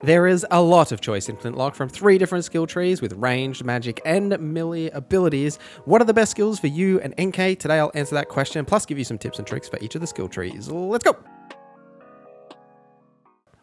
There is a lot of choice in Flintlock from 3 different skill trees with ranged, magic, and melee abilities. What are the best skills for you and Enki? Today I'll answer that question, plus give you some tips and tricks for each of the skill trees. Let's go!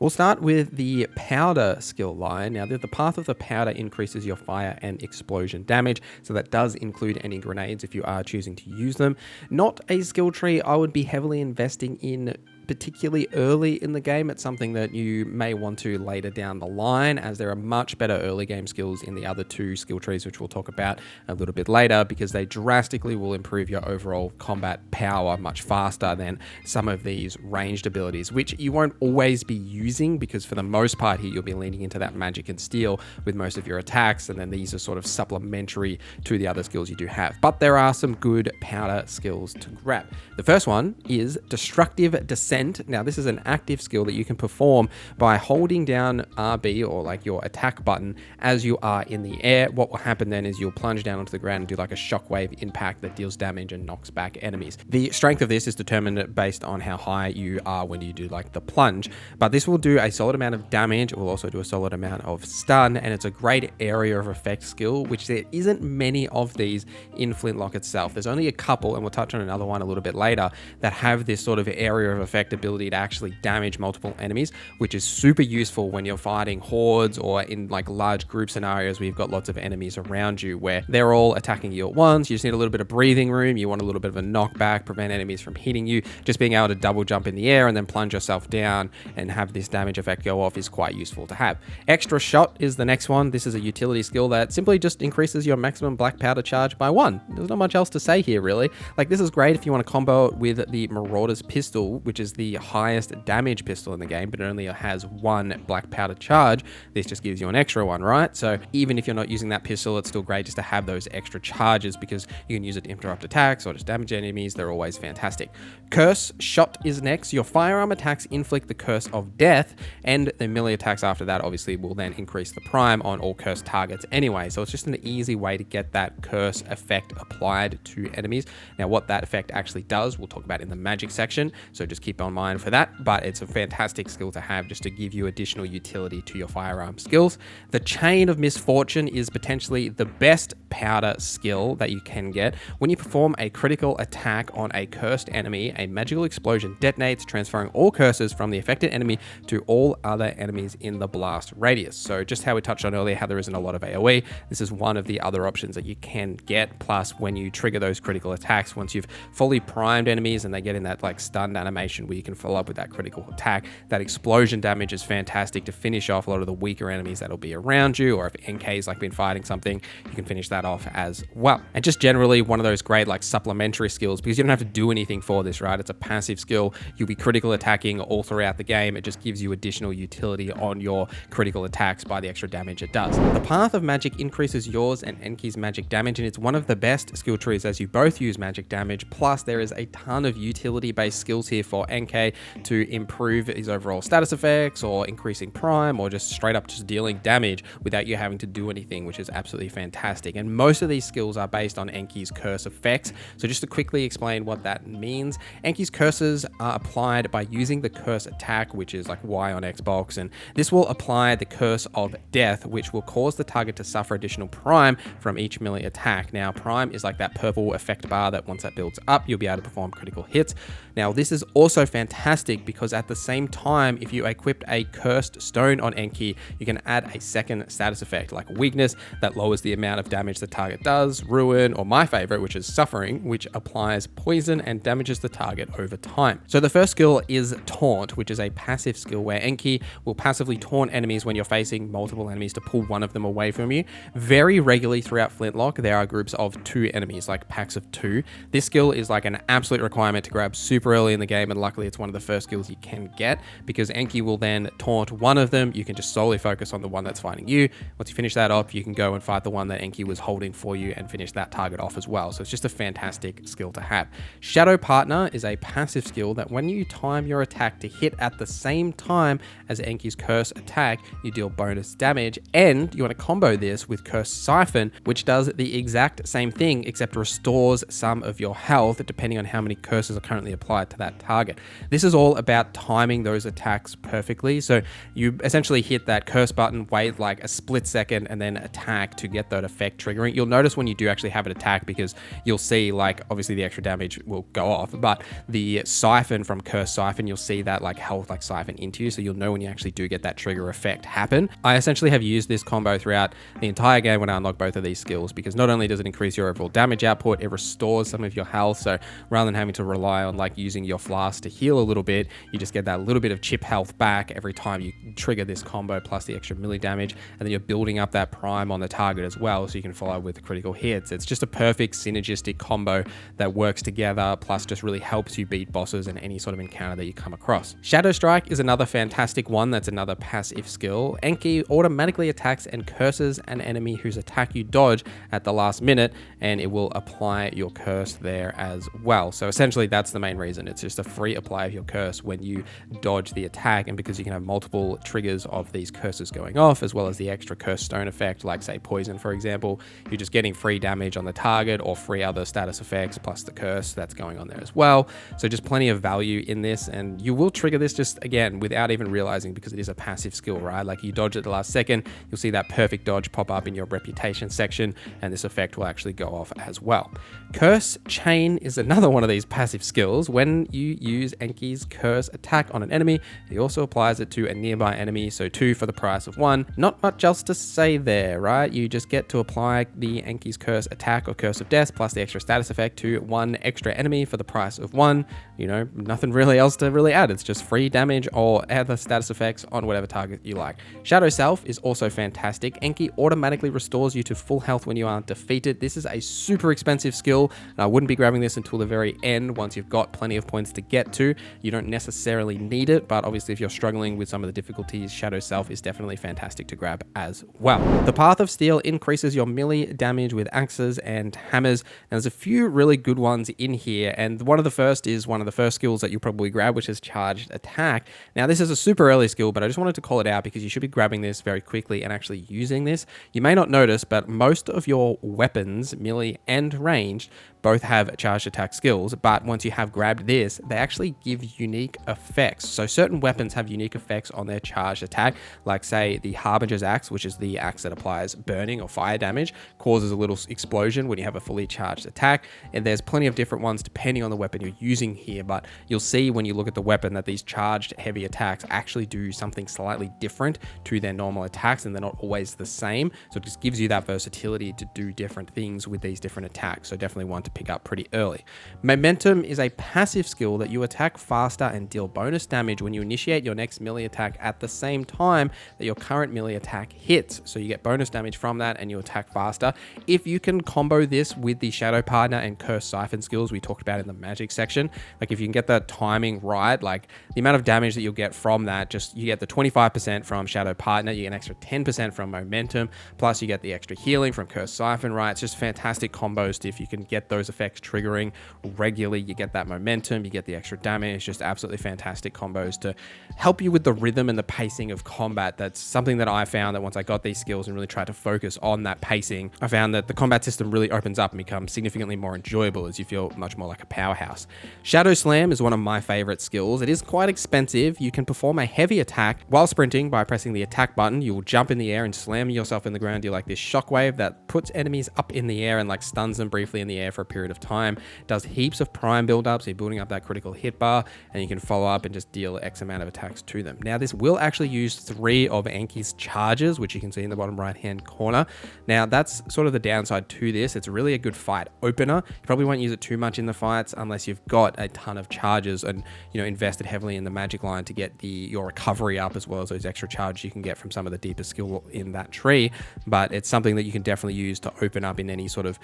We'll start with the powder skill line. Now, the path of the powder increases your fire and explosion damage, so that does include any grenades if you are choosing to use them. Not a skill tree I would be heavily investing in particularly early in the game. It's something that you may want to later down the line, as there are much better early game skills in the other 2 skill trees, which we'll talk about a little bit later, because they drastically will improve your overall combat power much faster than some of these ranged abilities, which you won't always be using, because for the most part here you'll be leaning into that magic and steel with most of your attacks, and then these are sort of supplementary to the other skills you do have. But there are some good powder skills to grab. The first one is Destructive Descent. Now, this is an active skill that you can perform by holding down RB, or like your attack button, as you are in the air. What will happen then is you'll plunge down onto the ground and do like a shockwave impact that deals damage and knocks back enemies. The strength of this is determined based on how high you are when you do like the plunge, but this will do a solid amount of damage. It will also do a solid amount of stun, and it's a great area of effect skill, which there isn't many of these in Flintlock itself. There's only a couple, and we'll touch on another one a little bit later, that have this sort of area of effect ability to actually damage multiple enemies, which is super useful when you're fighting hordes or in like large group scenarios where you've got lots of enemies around you where they're all attacking you at once. You just need a little bit of breathing room. You want a little bit of a knockback, prevent enemies from hitting you. Just being able to double jump in the air and then plunge yourself down and have this damage effect go off is quite useful to have. Extra Shot is the next one. This is a utility skill that simply just increases your maximum black powder charge by 1. There's not much else to say here, really. Like, this is great if you want to combo it with the Marauder's Pistol, which is the highest damage pistol in the game, but it only has 1 black powder charge. This just gives you an extra one, right? So even if you're not using that pistol, it's still great just to have those extra charges, because you can use it to interrupt attacks or just damage enemies. They're always fantastic. Curse Shot is next. Your firearm attacks inflict the curse of death, and the melee attacks after that obviously will then increase the prime on all cursed targets anyway. So it's just an easy way to get that curse effect applied to enemies. Now, what that effect actually does, we'll talk about in the magic section, so just keep on mind for that. But it's a fantastic skill to have just to give you additional utility to your firearm skills. The Chain of Misfortune is potentially the best powder skill that you can get. When you perform a critical attack on a cursed enemy, a magical explosion detonates, transferring all curses from the affected enemy to all other enemies in the blast radius. So just how we touched on earlier, how there isn't a lot of AoE, this is one of the other options that you can get. Plus, when you trigger those critical attacks, once you've fully primed enemies and they get in that like stunned animation where you can follow up with that critical attack, that explosion damage is fantastic to finish off a lot of the weaker enemies that'll be around you, or if NK's like been fighting something, you can finish that off as well. And just generally one of those great like supplementary skills, because you don't have to do anything for this, right? It's a passive skill. You'll be critical attacking all throughout the game. It just gives you additional utility on your critical attacks by the extra damage it does. The Path of Magic increases yours and Enki's magic damage, and it's one of the best skill trees as you both use magic damage. Plus, there is a ton of utility-based skills here for Enki to improve his overall status effects, or increasing prime, or just straight up just dealing damage without you having to do anything, which is absolutely fantastic. And most of these skills are based on Enki's curse effects. So just to quickly explain what that means, Enki's curses are applied by using the curse attack, which is like Y on Xbox, and this will apply the curse of death, which will cause the target to suffer additional prime from each melee attack. Now, prime is like that purple effect bar that once that builds up, you'll be able to perform critical hits. Now, this is also fantastic because at the same time, if you equipped a cursed stone on Enki, you can add a second status effect like weakness that lowers the amount of damage the target does, ruin, or my favorite, which is suffering, which applies poison and damages the target over time. So the first skill is Taunt, which is a passive skill where Enki will passively taunt enemies when you're facing multiple enemies to pull one of them away from you. Very regularly throughout Flintlock, there are groups of 2 enemies, like packs of 2. This skill is like an absolute requirement to grab super early in the game, and luckily it's one of the first skills you can get, because Enki will then taunt one of them. You can just solely focus on the one that's fighting you. Once you finish that off, you can go and fight the one that Enki was holding for you and finish that target off as well. So it's just a fantastic skill to have. Shadow Partner is a passive skill that when you time your attack to hit at the same time as Enki's curse attack, you deal bonus damage, and you want to combo this with Curse Siphon, which does the exact same thing except restores some of your health depending on how many curses are currently applied to that target. This is all about timing those attacks perfectly. So you essentially hit that curse button, wait like a split second, and then attack to get that effect triggering. You'll notice when you do actually have an attack, because you'll see like obviously the extra damage will go off, but the siphon from Curse Siphon, you'll see that like health like siphon into you, so you'll know when you actually do get that trigger effect happen. I essentially have used this combo throughout the entire game when I unlock both of these skills, because not only does it increase your overall damage output, it restores some of your health. So rather than having to rely on like using your flask to heal a little bit, you just get that little bit of chip health back every time you trigger this combo, plus the extra melee damage, and then you're building up that prime on the target as well, so you can follow with critical hits. It's just a perfect synergistic combo that works together, plus just really helps you beat bosses and any sort of encounter that you come across. Shadow Strike is another fantastic one. That's another passive skill. Enki automatically attacks and curses an enemy whose attack you dodge at the last minute, and it will apply your curse there as well. So essentially that's the main reason. It's just a free apply of your curse when you dodge the attack, and because you can have multiple triggers of these curses going off, as well as the extra curse stone effect, like say poison for example, you're just getting free damage on the target or free other status effects plus the curse that's going on there as well. So just plenty of value in this, and you will trigger this just again without even realizing, because it is a passive skill, right? Like you dodge at the last second, you'll see that perfect dodge pop up in your reputation section, and this effect will actually go off as well. Curse Chain is another one of these passive skills. When you use Enki's curse attack on an enemy, he also applies it to a nearby enemy, so 2 for the price of 1. Not much else to say there, right? You just get to apply the Enki's curse attack or curse of death plus the extra status effect to 1 extra enemy for the price of 1. You know, nothing really else to really add. It's just free damage or other status effects on whatever target you like. Shadow Self is also fantastic. Enki automatically restores you to full health when you are defeated. This is a super expensive skill, and I wouldn't be grabbing this until the very end once you've got plenty of points to get to. You don't necessarily need it, but obviously if you're struggling with some of the difficulties, Shadow Self is definitely fantastic to grab as well. The Path of Steel increases your melee damage with axes and hammers. And there's a few really good ones in here, and one of the first is one of the first skills that you'll probably grab, which is Charged Attack. Now this is a super early skill, but I just wanted to call it out because you should be grabbing this very quickly and actually using this. You may not notice, but most of your weapons, melee and ranged, both have charged attack skills, but once you have grabbed this, they actually give unique effects. So certain weapons have unique effects on their charged attack, like say the Harbinger's Axe, which is the axe that applies burning or fire damage, causes a little explosion when you have a fully charged attack. And there's plenty of different ones depending on the weapon you're using here, but you'll see when you look at the weapon that these charged heavy attacks actually do something slightly different to their normal attacks, and they're not always the same. So it just gives you that versatility to do different things with these different attacks. So definitely one to pick up pretty early. Momentum is a passive skill that you attack faster and deal bonus damage when you initiate your next melee attack at the same time that your current melee attack hits. So you get bonus damage from that and you attack faster. If you can combo this with the Shadow Partner and Curse Siphon skills we talked about in the magic section, like if you can get the timing right, like the amount of damage that you'll get from that, just you get the 25% from Shadow Partner, you get an extra 10% from Momentum, plus you get the extra healing from Curse Siphon, right? It's just fantastic combos if you can get those effects triggering regularly. You get that momentum, you get the extra damage, just absolutely fantastic combos to help you with the rhythm and the pacing of combat. That's something that I found that once I got these skills and really tried to focus on that pacing, I found that the combat system really opens up and becomes significantly more enjoyable as you feel much more like a powerhouse. Shadow Slam is one of my favorite skills. It is quite expensive. You can perform a heavy attack while sprinting by pressing the attack button. You will jump in the air and slam yourself in the ground. You like this shockwave that puts enemies up in the air and like stuns them briefly in the air for a period of time. Does heaps of prime build up, so you're building up that critical hit bar, and you can follow up and just deal X amount of attacks to them. Now this will actually use 3 of Enki's charges, which you can see in the bottom right hand corner. Now that's sort of the downside to this. It's really a good fight opener. You probably won't use it too much in the fights unless you've got a ton of charges and invested heavily in the magic line to get your recovery up, as well as those extra charges you can get from some of the deeper skill in that tree. But it's something that you can definitely use to open up in any sort of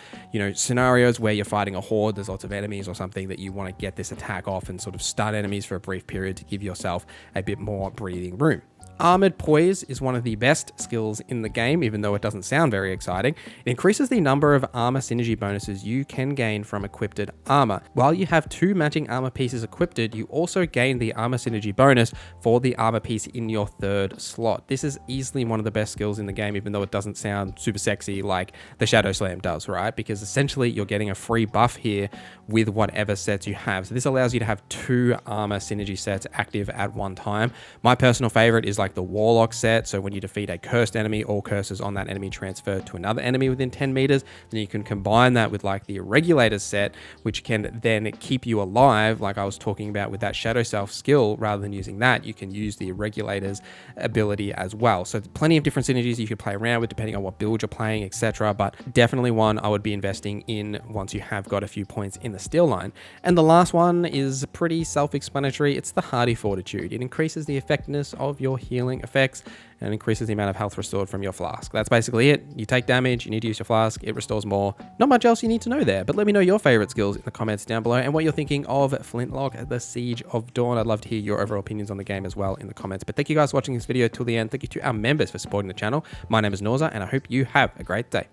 scenarios where you're fighting a horde, there's lots of enemies or something that you want to get this attack off and sort of stun enemies for a brief period to give yourself a bit more breathing room. Armored Poise is one of the best skills in the game, even though it doesn't sound very exciting. It increases the number of armor synergy bonuses you can gain from equipped armor. While you have 2 matching armor pieces equipped, you also gain the armor synergy bonus for the armor piece in your 3rd slot. This is easily one of the best skills in the game, even though it doesn't sound super sexy like the Shadow Slam does, right? Because essentially you're getting a free buff here with whatever sets you have. So this allows you to have 2 armor synergy sets active at one time. My personal favorite is like the Warlock set. So when you defeat a cursed enemy, all curses on that enemy transfer to another enemy within 10 meters. Then you can combine that with like the Regulators set, which can then keep you alive, like I was talking about with that Shadow Self skill. Rather than using that, you can use the Regulators ability as well. So plenty of different synergies you could play around with depending on what build you're playing, etc. But definitely one I would be investing in once you have got a few points in the steel line. And the last one is pretty self-explanatory. It's the Hardy Fortitude. It increases the effectiveness of your healing effects and increases the amount of health restored from your flask. That's basically it. You take damage, you need to use your flask, it restores more. Not much else you need to know there, but let me know your favorite skills in the comments down below and what you're thinking of Flintlock, the Siege of Dawn. I'd love to hear your overall opinions on the game as well in the comments. But thank you guys for watching this video till the end. Thank you to our members for supporting the channel. My name is Norza, and I hope you have a great day.